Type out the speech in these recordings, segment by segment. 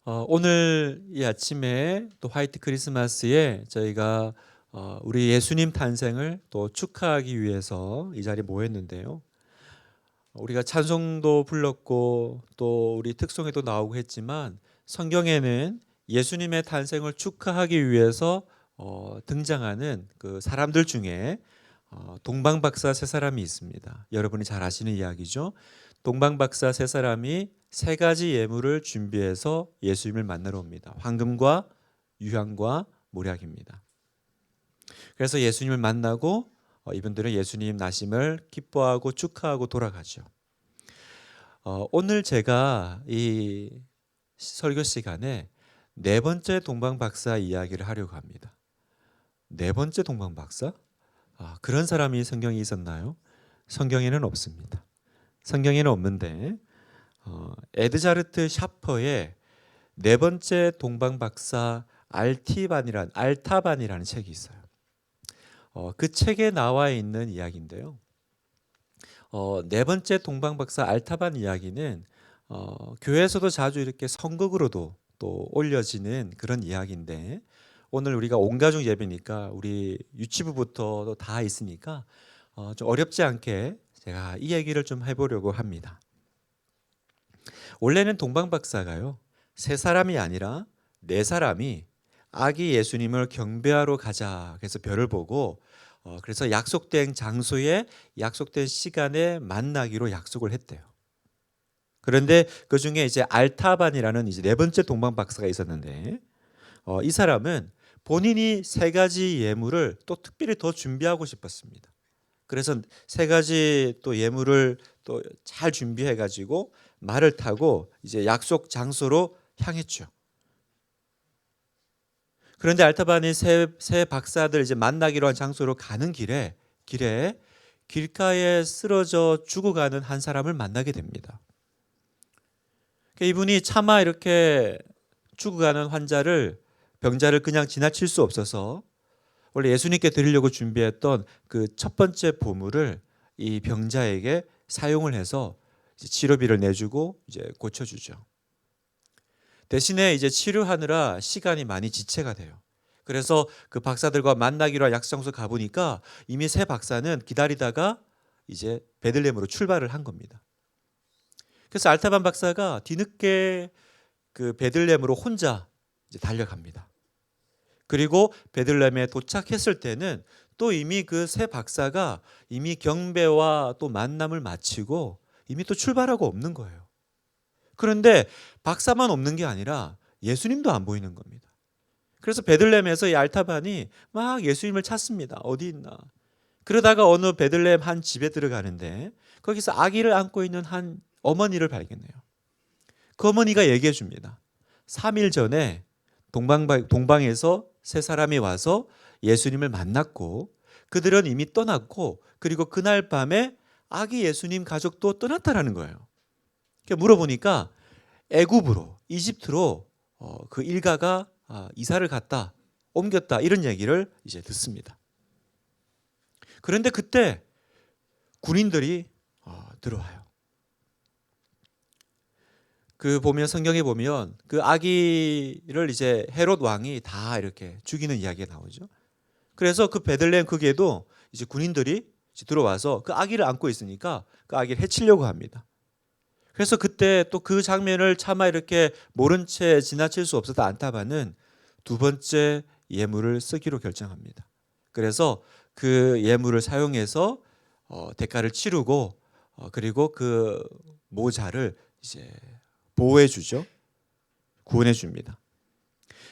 오늘 이 아침에 또 화이트 크리스마스에 저희가 우리 예수님 탄생을 또 축하하기 위해서 이 자리에 모였는데요. 우리가 찬송도 불렀고 또 우리 특송에도 나오고 했지만 성경에는 예수님의 탄생을 축하하기 위해서 등장하는 그 사람들 중에 동방박사 세 사람이 있습니다. 여러분이 잘 아시는 이야기죠. 동방박사 세 사람이 세 가지 예물을 준비해서 예수님을 만나러 옵니다. 황금과 유향과 몰약입니다. 그래서 예수님을 만나고 이분들은 예수님 나심을 기뻐하고 축하하고 돌아가죠. 오늘 제가 이 설교 시간에 네 번째 동방박사 이야기를 하려고 합니다. 네 번째 동방박사? 그런 사람이 성경에 있었나요? 성경에는 없습니다. 성경에는 없는데 에드자르트 샤퍼의 네 번째 동방박사 알타반이라는 책이 있어요. 그 책에 나와 있는 이야기인데요. 네 번째 동방박사 알타반 이야기는 교회에서도 자주 이렇게 선극으로도 또 올려지는 그런 이야기인데 오늘 우리가 온가족 예배니까 우리 유치부부터 다 있으니까 좀 어렵지 않게 제가 이 얘기를 좀 해보려고 합니다. 원래는 동방박사가요, 세 사람이 아니라 네 사람이 아기 예수님을 경배하러 가자 그래서 별을 보고 그래서 약속된 장소에 약속된 시간에 만나기로 약속을 했대요. 그런데 그 중에 이제 알타반이라는 이제 네 번째 동방박사가 있었는데 이 사람은 본인이 세 가지 예물을 또 특별히 더 준비하고 싶었습니다. 그래서 세 가지 또 예물을 또 잘 준비해 가지고 말을 타고 이제 약속 장소로 향했죠. 그런데 알타반이 세 박사들 이제 만나기로 한 장소로 가는 길에 길가에 쓰러져 죽어가는 한 사람을 만나게 됩니다. 이분이 차마 이렇게 죽어가는 병자를 그냥 지나칠 수 없어서 원래 예수님께 드리려고 준비했던 그 첫 번째 보물을 이 병자에게 사용을 해서 치료비를 내주고 이제 고쳐주죠. 대신에 이제 치료하느라 시간이 많이 지체가 돼요. 그래서 그 박사들과 만나기로 한 약속장소 가보니까 이미 새 박사는 기다리다가 이제 베들레헴으로 출발을 한 겁니다. 그래서 알타반 박사가 뒤늦게 그 베들레헴으로 혼자 이제 달려갑니다. 그리고 베들레헴에 도착했을 때는 또 이미 그 새 박사가 이미 경배와 또 만남을 마치고 이미 또 출발하고 없는 거예요. 그런데 박사만 없는 게 아니라 예수님도 안 보이는 겁니다. 그래서 베들레헴에서 이 알타반이 막 예수님을 찾습니다. 어디 있나. 그러다가 어느 베들레헴 한 집에 들어가는데 거기서 아기를 안고 있는 한 어머니를 발견해요. 그 어머니가 얘기해 줍니다. 3일 전에 동방에서 세 사람이 와서 예수님을 만났고 그들은 이미 떠났고 그리고 그날 밤에 아기 예수님 가족도 떠났다라는 거예요. 물어보니까 애굽으로 이집트로 그 일가가 이사를 갔다 옮겼다 이런 얘기를 이제 듣습니다. 그런데 그때 군인들이 들어와요. 그 보면 성경에 보면 그 아기를 이제 헤롯 왕이 다 이렇게 죽이는 이야기가 나오죠. 그래서 그 베들레헴 거기에도 이제 군인들이 이제 들어와서 그 아기를 안고 있으니까 그 아기를 해치려고 합니다. 그래서 그때 또 그 장면을 차마 이렇게 모른 채 지나칠 수 없었던 안타반은 두 번째 예물을 쓰기로 결정합니다. 그래서 그 예물을 사용해서 대가를 치르고 그리고 그 모자를 이제 보호해 주죠. 구원해 줍니다.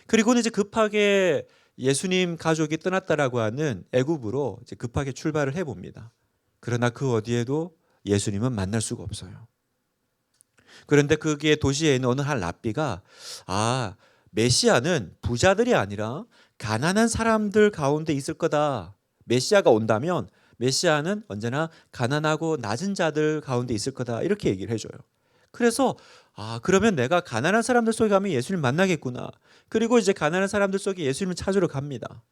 그리고는 이제 급하게 예수님 가족이 떠났다라고 하는 애굽으로 이제 급하게 출발을 해 봅니다. 그러나 그 어디에도 예수님은 만날 수가 없어요. 그런데 그게 도시에 있는 어느 한 랍비가 메시아는 부자들이 아니라 가난한 사람들 가운데 있을 거다. 메시아가 온다면 메시아는 언제나 가난하고 낮은 자들 가운데 있을 거다. 이렇게 얘기를 해줘요. 그래서 그러면 내가 가난한 사람들 속에 가면 예수님 만나겠구나. 그리고 이제 가난한 사람들 속에 예수님을 찾으러 갑니다.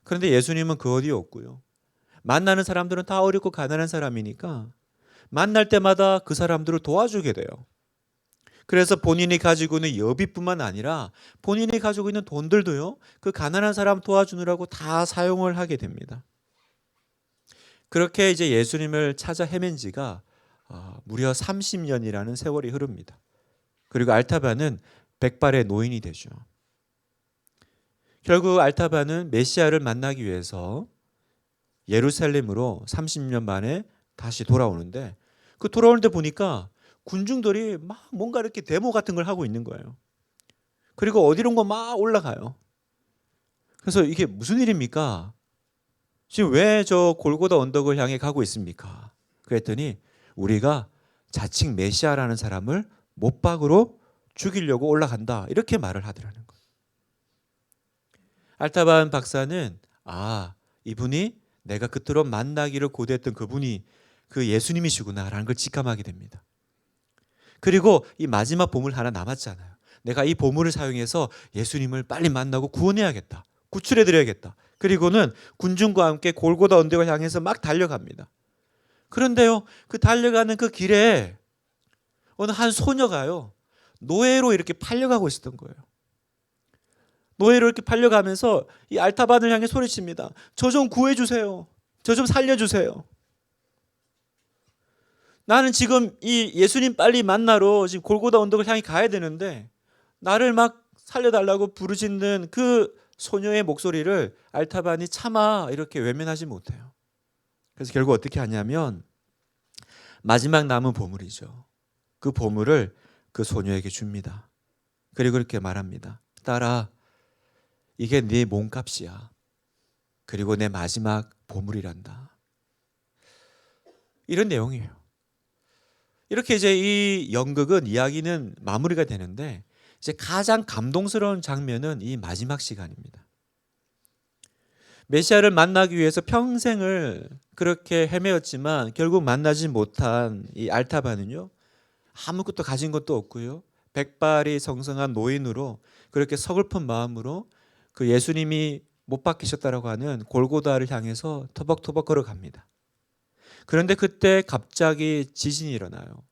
그런데 예수님은 그 어디에 없고요. 만나는 사람들은 다 어렵고 가난한 사람이니까 만날 때마다 그 사람들을 도와주게 돼요. 그래서 본인이 가지고 있는 여비뿐만 아니라 본인이 가지고 있는 돈들도요, 그 가난한 사람 도와주느라고 다 사용을 하게 됩니다. 그렇게 이제 예수님을 찾아 헤맨 지가 무려 30년이라는 세월이 흐릅니다. 그리고 알타바는 백발의 노인이 되죠. 결국 알타바는 메시아를 만나기 위해서 예루살렘으로 30년 만에 다시 돌아오는데, 그 돌아오는데 보니까 군중들이 막 뭔가 이렇게 데모 같은 걸 하고 있는 거예요. 그리고 어디론가 막 올라가요. 그래서 이게 무슨 일입니까? 지금 왜 저 골고다 언덕을 향해 가고 있습니까? 그랬더니 우리가 자칭 메시아라는 사람을 못박으로 죽이려고 올라간다, 이렇게 말을 하더라는 거예요. 알타반 박사는 이분이 내가 그토록 만나기를 고대했던 그분이 그 예수님이시구나라는 걸 직감하게 됩니다. 그리고 이 마지막 보물 하나 남았잖아요. 내가 이 보물을 사용해서 예수님을 빨리 만나고 구원해야겠다, 구출해드려야겠다. 그리고는 군중과 함께 골고다 언덕을 향해서 막 달려갑니다. 그런데요, 그 달려가는 그 길에 어느 한 소녀가요, 노예로 이렇게 팔려가고 있었던 거예요. 노예로 이렇게 팔려가면서 이 알타반을 향해 소리칩니다. 저 좀 구해주세요. 저 좀 살려주세요. 나는 지금 이 예수님 빨리 만나러 지금 골고다 언덕을 향해 가야 되는데 나를 막 살려달라고 부르짖는 그 소녀의 목소리를 알타반이 차마 이렇게 외면하지 못해요. 그래서 결국 어떻게 하냐면 마지막 남은 보물이죠. 그 보물을 그 소녀에게 줍니다. 그리고 이렇게 말합니다. 딸아, 이게 네 몸값이야. 그리고 내 마지막 보물이란다. 이런 내용이에요. 이렇게 이제 이 연극은, 이야기는 마무리가 되는데, 이제 가장 감동스러운 장면은 이 마지막 시간입니다. 메시아를 만나기 위해서 평생을 그렇게 헤매었지만 결국 만나지 못한 이 알타바는요, 아무것도 가진 것도 없고요, 백발이 성성한 노인으로 그렇게 서글픈 마음으로 그 예수님이 못 박히셨다라고 하는 골고다를 향해서 터벅터벅 걸어갑니다. 그런데 그때 갑자기 지진이 일어나요.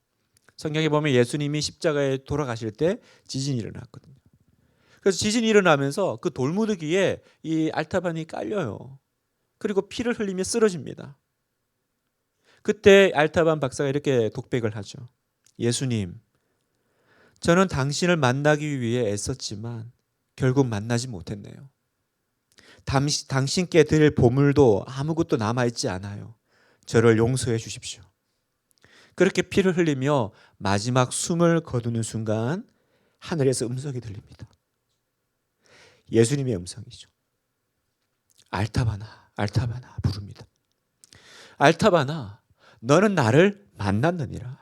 성경에 보면 예수님이 십자가에 돌아가실 때 지진이 일어났거든요. 그래서 지진이 일어나면서 그 돌무더기에 이 알타반이 깔려요. 그리고 피를 흘리며 쓰러집니다. 그때 알타반 박사가 이렇게 독백을 하죠. 예수님, 저는 당신을 만나기 위해 애썼지만 결국 만나지 못했네요. 당신께 드릴 보물도 아무것도 남아있지 않아요. 저를 용서해 주십시오. 그렇게 피를 흘리며 마지막 숨을 거두는 순간 하늘에서 음성이 들립니다. 예수님의 음성이죠. 알타바나, 알타바나 부릅니다. 알타바나, 너는 나를 만났느니라.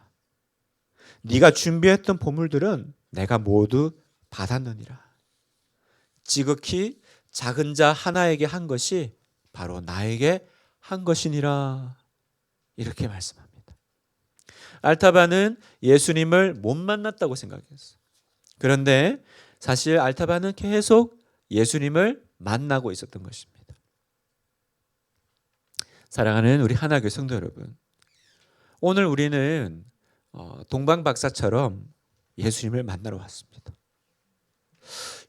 네가 준비했던 보물들은 내가 모두 받았느니라. 지극히 작은 자 하나에게 한 것이 바로 나에게 한 것이니라. 이렇게 말씀합니다. 알타바는 예수님을 못 만났다고 생각했어요. 그런데 사실 알타바는 계속 예수님을 만나고 있었던 것입니다. 사랑하는 우리 하나교회 성도 여러분, 오늘 우리는 동방 박사처럼 예수님을 만나러 왔습니다.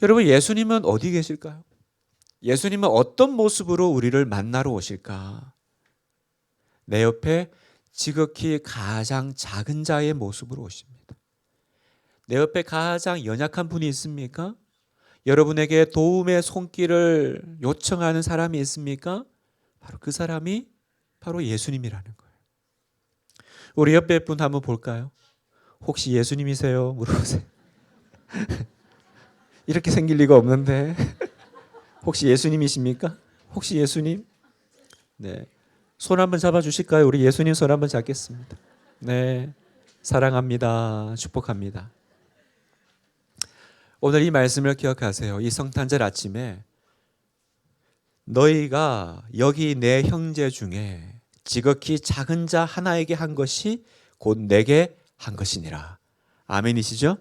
여러분, 예수님은 어디 계실까요? 예수님은 어떤 모습으로 우리를 만나러 오실까? 내 옆에 지극히 가장 작은 자의 모습으로 오십니다. 내 옆에 가장 연약한 분이 있습니까? 여러분에게 도움의 손길을 요청하는 사람이 있습니까? 바로 그 사람이 바로 예수님이라는 거예요. 우리 옆에 분 한번 볼까요? 혹시 예수님이세요? 물어보세요. 이렇게 생길 리가 없는데 혹시 예수님이십니까? 혹시 예수님? 네, 손 한번 잡아주실까요? 우리 예수님 손 한번 잡겠습니다. 네, 사랑합니다. 축복합니다. 오늘 이 말씀을 기억하세요. 이 성탄절 아침에 너희가 여기 내 형제 중에 지극히 작은 자 하나에게 한 것이 곧 내게 한 것이니라. 아멘이시죠?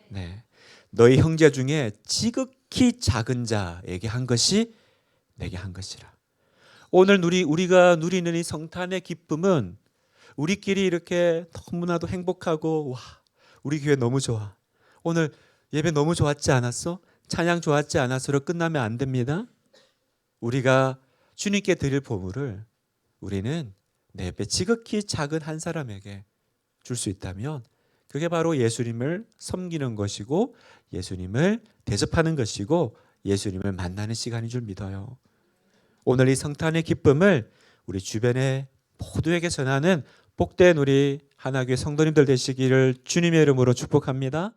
네, 너희 형제 중에 지극히 작은 자에게 한 것이 내게 한 것이라. 오늘 우리가 누리는 이 성탄의 기쁨은 우리끼리 이렇게 너무나도 행복하고, 와, 우리 교회 너무 좋아. 오늘 예배 너무 좋았지 않았어? 찬양 좋았지 않았어로 끝나면 안 됩니다. 우리가 주님께 드릴 보물을 우리는 내 옆에 지극히 작은 한 사람에게 줄 수 있다면 그게 바로 예수님을 섬기는 것이고 예수님을 대접하는 것이고 예수님을 만나는 시간인 줄 믿어요. 오늘 이 성탄의 기쁨을 우리 주변에 모두에게 전하는 복된 우리 하나교회 성도님들 되시기를 주님의 이름으로 축복합니다.